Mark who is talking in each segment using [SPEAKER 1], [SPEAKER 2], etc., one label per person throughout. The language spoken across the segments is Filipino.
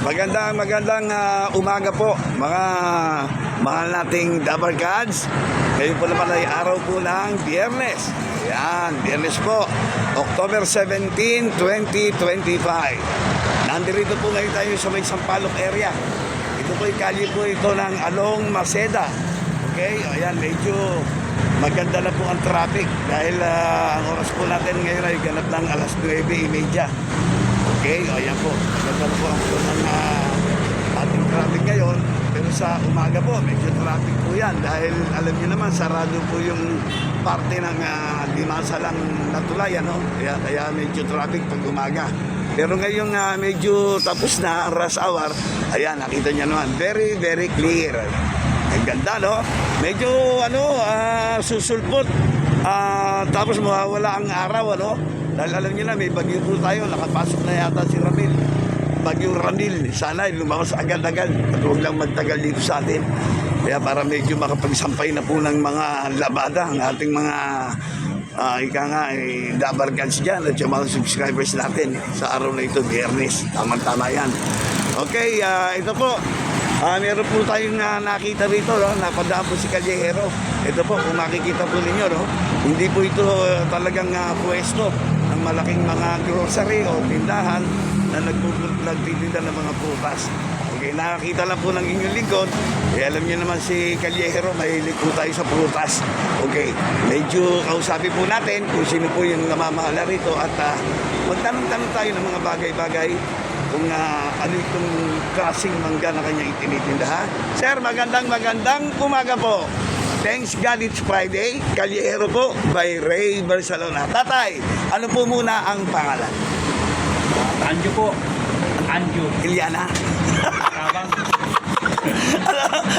[SPEAKER 1] Magandang umaga po mga mahal nating Dabar Gods. Ngayon po naman ay araw po ng Biyernes. Ayan, Biyernes po, October 17, 2025. Nandito po ngayon tayo sa may Sampaloc area. Ito po yung kalye po ito ng Along Maceda. Okay, ayan, medyo maganda na po ang traffic dahil ang oras po natin ngayon ay ganap ng alas 9:30. Okay, ayan po. Maganda na po ang flow ng ating traffic ngayon. Pero sa umaga po, medyo traffic po yan. Dahil alam niyo naman, sarado po yung parte ng Limasalang na tulay, ano? Kaya medyo traffic pag umaga. Pero ngayong medyo tapos na ang rush hour, ayan, nakita niyo naman, very, very clear. Ang ganda, no? Medyo, susulpot. Tapos mawawala ang araw, ano? Dahil alam niyo na, may bagyo po tayo. Nakapasok na yata si Ramil. Bagyong Ramil. Sana lumakas agad-agad. At huwag lang magtagal dito sa atin. Kaya para medyo makapagsampay na po ng mga labada ang ating mga Dabar Gods dyan at yung mga subscribers natin sa araw na ito, Biyernes. Tama-tama yan. Okay, ito po. Meron po tayong nakita rito, no? Napadaan po si Callejero. Ito po, kung makikita po ninyo, no? Hindi po ito talagang pwesto ng malaking mga grocery o tindahan na nagtitinda ng mga prutas. Okay, nakakita lang po ng inyong lingkod. Alam niyo naman si Callejero, mahilig po tayo sa prutas. Okay, medyo kausapin po natin kung sino po yung namamahala rito at magtanong-tanong tayo ng mga bagay-bagay kung ano itong klaseng mangga na kanyang itinitinda, ha? Sir, magandang umaga po. Thanks God it's Friday. Callejero po by Ray Barcelona. Tatay, ano po muna ang pangalan?
[SPEAKER 2] Anjo po. Anjo.
[SPEAKER 1] Iliana.
[SPEAKER 2] Tabang.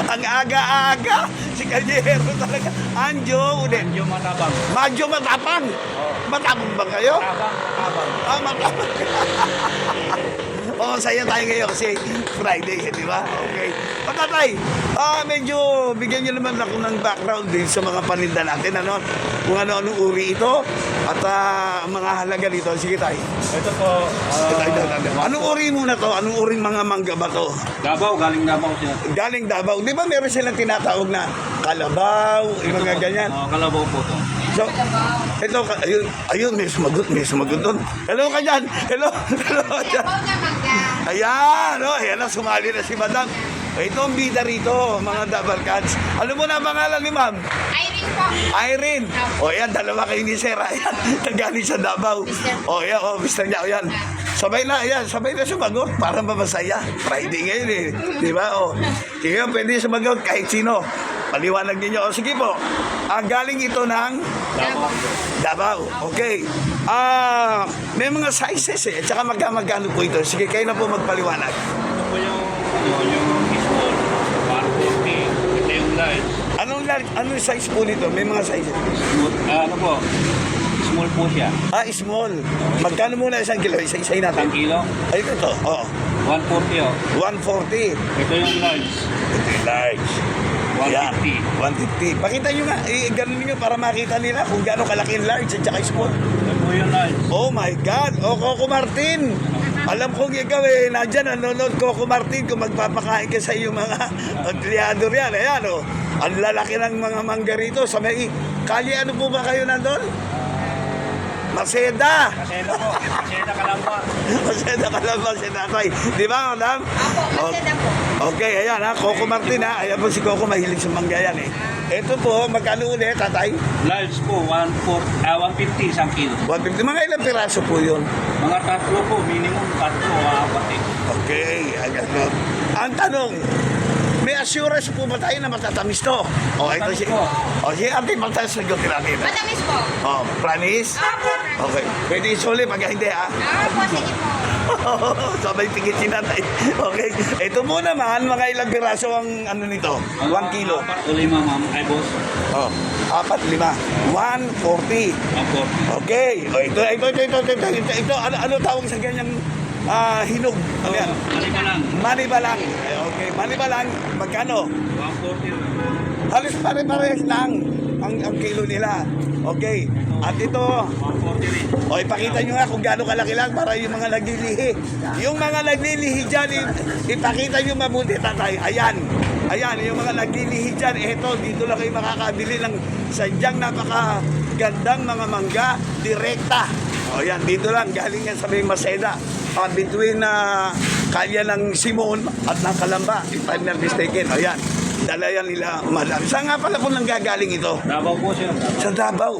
[SPEAKER 1] Ang aga-aga. Si Callejero talaga. Anjo, ulit.
[SPEAKER 2] Anjo matabang.
[SPEAKER 1] Madyo matapang. Matapang ba kayo?
[SPEAKER 2] Tabang.
[SPEAKER 1] Matapang. Saya tayo ngayon kasi Friday, di ba? Okay. Patatay, medyo bigyan nyo naman ako ng background din sa mga paninda natin, ano? Kung ano-anong uri ito at mga halaga dito. Sige tayo.
[SPEAKER 2] Ito po.
[SPEAKER 1] Anong uri muna to? Anong uring mga mangga ba to?
[SPEAKER 2] Davao, galing Davao sila.
[SPEAKER 1] Galing Davao. Di ba meron silang tinatawag na kalabaw, yung mga ganyan?
[SPEAKER 2] Kalabaw po to.
[SPEAKER 1] So, ito, ayun, may sumagot doon. Hello ka dyan. Hello dyan. Ayan, ayan na, sumali na si Madam. Ito ang bida rito, mga Dabar Gods. Ano mo na ang pangalan ni Ma'am?
[SPEAKER 3] Irene po.
[SPEAKER 1] Irene. Ayan, dalawa kayo ni Sir. Ayan, nagaling sa Davao. Ayan, Mr. niya, ayan. Sabay na sumagot para masaya. Friday ngayon eh. Di ba? Sige, pwede sumagot kahit sino. Paliwanag ninyo. Sige po. Galing ito ng Davao. Okay. May mga sizes eh. At saka magkano po ito. Sige, kayo na po magpaliwanag.
[SPEAKER 2] Ito po yung small, 140. Ito yung large.
[SPEAKER 1] Anong size po nito? May mga sizes.
[SPEAKER 2] Ano po? Small po siya.
[SPEAKER 1] Small. Magkano muna isang kilo? Isa-isay
[SPEAKER 2] 1
[SPEAKER 1] natin.
[SPEAKER 2] kilo.
[SPEAKER 1] Ay, ito.
[SPEAKER 2] 140 oh.
[SPEAKER 1] 140.
[SPEAKER 2] Ito yung large.
[SPEAKER 1] Ito yung large.
[SPEAKER 2] 150.
[SPEAKER 1] 150. Pakita nyo nga. Ganun nyo para makita nila kung gaano kalaki yung large at saka small.
[SPEAKER 2] Ito po yung large.
[SPEAKER 1] Oh my God. Coco Martin. Alam kong ikaw nandyan, nanonood Coco Martin kung magpapakain ka sa iyong mga empleyado riyan. Ayan, ang lalaki ng mga mangga rito. Sa may kalye, ano po ba kayo nandun? Maceda.
[SPEAKER 2] Maseda po. Maseda Kalamba.
[SPEAKER 1] Maceda Kalamba si tatay. Di ba, madam?
[SPEAKER 3] Apo, Maceda po.
[SPEAKER 1] Okay, ayan Coco Martin Ayan po si Coco, mahilig sa mangga yan Ito po, magkano ulit, tatay?
[SPEAKER 2] Large po, 150 isang kilo.
[SPEAKER 1] 150. Mga ilang piraso po yun?
[SPEAKER 2] Mga tatlo po, minimum tatlo o apat eh.
[SPEAKER 1] Okay, ayan po. Ang tanong, may assurance po ba tayo na matatamis to? Ito si... sige, ate, magtasagutin natin.
[SPEAKER 3] Matamis po.
[SPEAKER 1] Promise?
[SPEAKER 3] Apo.
[SPEAKER 1] Okay. Pwede isuli pag hindi,
[SPEAKER 3] Apo, sige po.
[SPEAKER 1] Sabay tingin si natay. Okay. Ito mo naman, mga ilang piraso ang ano nito? 1 kilo.
[SPEAKER 2] 4 o 5, ma'am. Ay, boss.
[SPEAKER 1] 4, 5. 140.
[SPEAKER 2] 140.
[SPEAKER 1] Okay. Ito. Ano tawag sa ganyang hinog? Ano yan?
[SPEAKER 2] Manibalang.
[SPEAKER 1] Manibalang. Okay. Manibalang. Magkano?
[SPEAKER 2] 140.
[SPEAKER 1] Halos pare-pares lang ang kilo nila. Okay. At ito,
[SPEAKER 2] 140 rin.
[SPEAKER 1] O, ipakita nyo nga kung gaano kalaki lang para yung mga naglilihi. Yung mga naglilihi dyan, ipakita nyo mabuti, tatay. Ayan. Ayan, yung mga naglilihi dyan, eto, dito lang kayo makakabili ng sadyang napakagandang mga mangga, direkta. O yan, dito lang, galing yan sa may Maseda. Between kalya ng Simon at ng Kalamba, if I'm not mistaken. O yan, dala yan nila, madami. Saan nga pala po nang gagaling ito?
[SPEAKER 2] Davao po siya.
[SPEAKER 1] Sa Davao.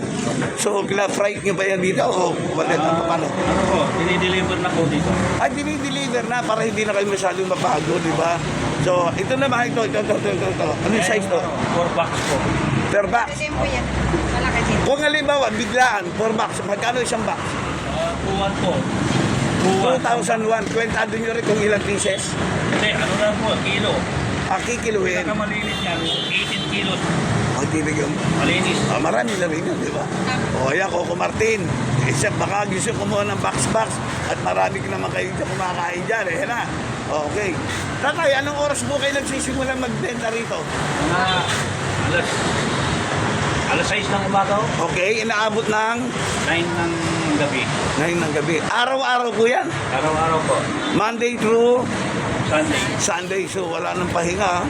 [SPEAKER 1] So, kina-fry nyo ba yan dito? O paano?
[SPEAKER 2] Ano po, dinideliver na po dito.
[SPEAKER 1] Ay, dinideliver na para hindi na kayo masyadong mapagod, di ba? So, ito naman, ito. Ano yung size to?
[SPEAKER 2] 4 box po.
[SPEAKER 1] Per box.
[SPEAKER 3] Kasi po yan. Malaki din.
[SPEAKER 1] Kung halimbawa, biglaan, 4 box, magkano isang box?
[SPEAKER 2] 2-1 po. 2-1.
[SPEAKER 1] 2,001. Kwentado nyo rin kung ilang pieces.
[SPEAKER 2] Hindi, ano lang po, kilo.
[SPEAKER 1] Kikiluhin.
[SPEAKER 2] Pinakamalinis niya, 18 kilos.
[SPEAKER 1] Ang tibig yung...
[SPEAKER 2] Malinis.
[SPEAKER 1] marami na rin yun, di ba? O, ayan, Coco Martin. Isa, baka gusto kumuha ng box-box at marami ka naman kayo dyan kumakain dyan. Eh, na. Okay. Tatay, anong oras po kayo nagsisimulang magbenta rito?
[SPEAKER 2] Mga alas 6 ng umaga ho.
[SPEAKER 1] Okay, inaabot ng
[SPEAKER 2] 9 ng gabi.
[SPEAKER 1] 9 ng gabi. Araw-araw po yan.
[SPEAKER 2] Araw-araw po.
[SPEAKER 1] Monday through
[SPEAKER 2] Sunday.
[SPEAKER 1] Sunday, so wala nang pahinga.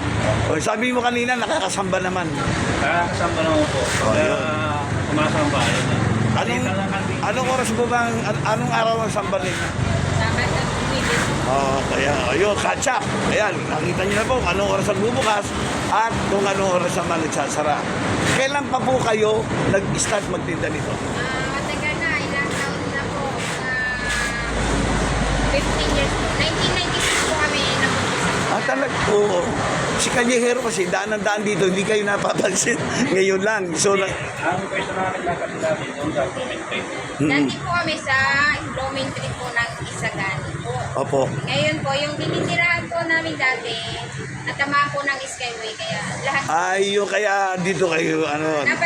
[SPEAKER 1] O, sabi mo kanina, nakakasamba naman.
[SPEAKER 2] Nakakasama naman po. Kaya kumasamba. Ayun na.
[SPEAKER 1] Anong oras po bang, anong araw ang samba ninyo?
[SPEAKER 3] Dapat na bumibili.
[SPEAKER 1] Kaya, ayun, catch up. Ayan, nakita niyo na po kung anong oras ang bubukas at kung anong oras naman nagsasara. Kailan pa po kayo nag-start magtinda nito?
[SPEAKER 3] Matagal na. Ilang taon na po. 15 years po. 1996 po kami nag-umpisa.
[SPEAKER 1] Oo. Si Kanyehero kasi daan ng daan dito, hindi kayo napapansin. Ngayon lang. So,
[SPEAKER 2] Ang pwesto na naglakad natin doon sa Promente.
[SPEAKER 3] Dati po kami sa dormitory po ng Isagani po.
[SPEAKER 1] opo.
[SPEAKER 3] Ngayon po, yung tinitirahan po namin dati, natama po ng Skyway. Kaya lahat
[SPEAKER 1] Yung kaya dito kayo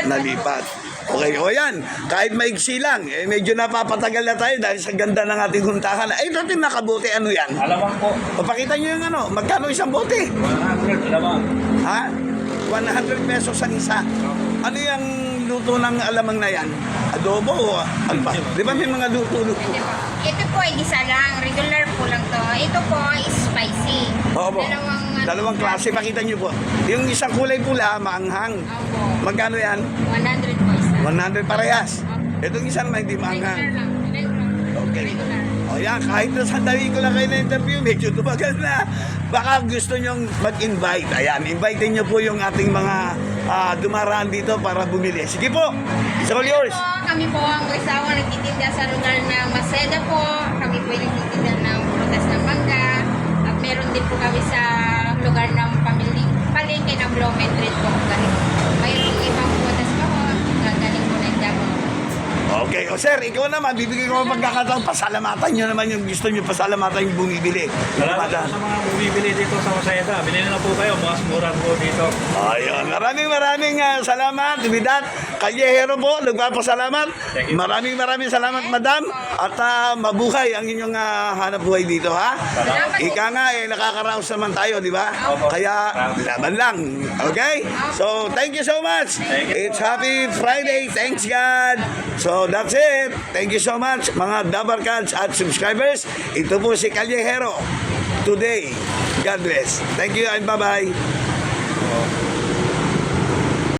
[SPEAKER 1] nalipat. Okay, o yan. Kahit maigsi lang, medyo napapatagal na tayo dahil sa ganda ng ating huntahan. Ay, ito yung nakabote, ano yan?
[SPEAKER 2] Alamang po.
[SPEAKER 1] Papakita nyo yung magkano isang bote?
[SPEAKER 2] 100 alamang.
[SPEAKER 1] Ha? 100 pesos ang isa. Ano yung luto ng alamang na yan? Adobo o ano pa? Di ba may mga luto-luto?
[SPEAKER 3] Hindi po. Ito po ay isa lang. Regular po lang to. Ito po is spicy.
[SPEAKER 1] Opo. Dalawang klase, pakita nyo po. Yung isang kulay pula, maanghang.
[SPEAKER 3] Opo.
[SPEAKER 1] Magkano yan?
[SPEAKER 3] 100 po isa.
[SPEAKER 1] 100 parehas. Itong isang may hindi
[SPEAKER 3] Regular
[SPEAKER 1] maanghang.
[SPEAKER 3] lang. Regular.
[SPEAKER 1] Okay.
[SPEAKER 3] Regular.
[SPEAKER 1] O yan, kahit na sandali ko lang kayo na-interview, medyo tumagal na. Baka gusto nyong mag-invite. Ayan, invite nyo po yung ating mga dumaraan dito para bumili. Sige po, it's all yours.
[SPEAKER 3] Kami po ang asawa nagtitinda sa lugar ng Maseda po. Kami po ay nagtitinda ng prutas ng mangga. At meron din po kami sa lugar ng palengke ng Bloementritt po. Mayroong ibang prutas pa po. Gagaling po ng Davao.
[SPEAKER 1] Okay, o sir, ikaw naman, bibigyan ko ng pagkakataon, pasalamatan nyo naman yung gusto nyo, pasalamatan yung bumibili.
[SPEAKER 2] Salamat po sa mga bumibili dito sa Masayada. Bilhin na po kayo, mas mura po dito.
[SPEAKER 1] Ayun, maraming salamat. With that, Kanyehero po, nagpapasalamat.
[SPEAKER 2] Thank you.
[SPEAKER 1] Maraming salamat, madam. At mabuhay ang inyong hanap buhay dito, ha?
[SPEAKER 3] Salamat po.
[SPEAKER 1] Ika nga, nakakaraos naman tayo, di ba?
[SPEAKER 2] Opo.
[SPEAKER 1] Kaya, laban lang. Okay? So, thank you so much.
[SPEAKER 2] Thank you.
[SPEAKER 1] It's Happy Friday. Thanks, God. So, that's it. Thank you so much, mga Dabarkads at subscribers. Ito po si Kanyehero. Today, God bless. Thank you and bye-bye.